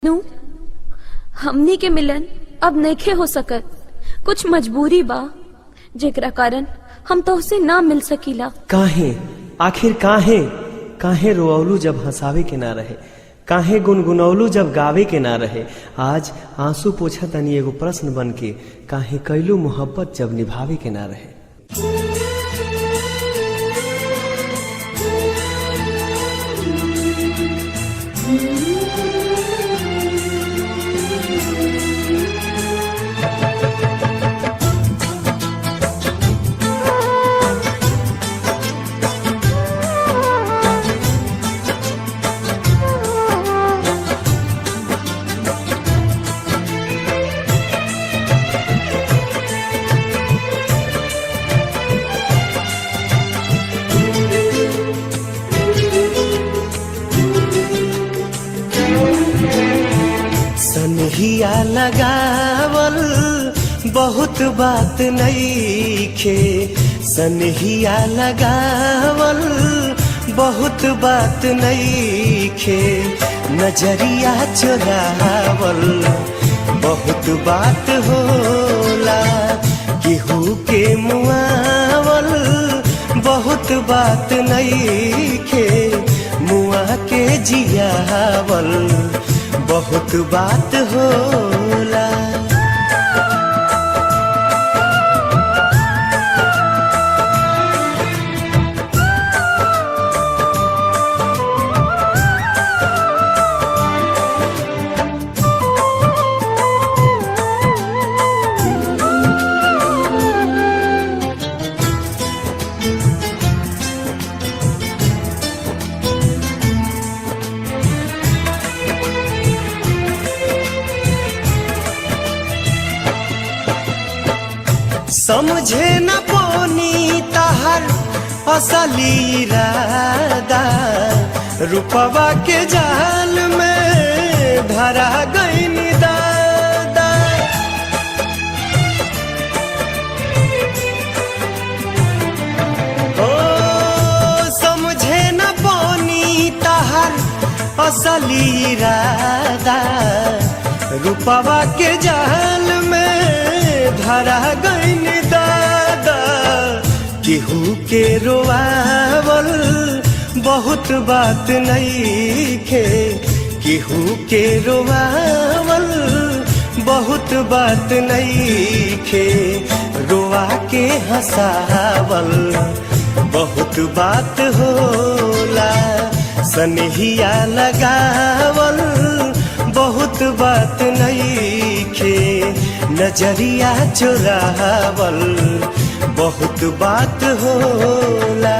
नू हमनी के मिलन अब नइखे हो सकत। कुछ मजबूरी बा जेकरा कारण हम तोहसे ना मिल सकीला। काहे आखिर काहे काहे रोअलू जब हंसावे के ना रहे, काहे गुनगुनौलू जब गावे के ना रहे। आज आंसू पोछा तनी एगो प्रश्न बन के, काहे कैलू मोहब्बत जब निभावे के ना रहे। सनहिया लगावल बहुत बात नइखे, सनहिया लगावल बहुत बात नइखे। नजरिया चुरावल बहुत बात होला, केहू के मुआवल बहुत बात नइखे। मुआ के जियावल बहुत बात होला। समझे न पोनी तहर असली इरादा, रूपवा के जाल में धरा गईन दादा। ओ समझे न पोनी तहर असली इरादा, रूपवा के जाल में धरा गईन दादा। केहू के रोआवल बहुत बात नइखे, केहू के रोआवल बहुत बात नइखे। रोआ के हंसावल बहुत बात होला, सनहिया लगावल बहुत बात नइखे। नजरिया चुरावल बहुत बात होला।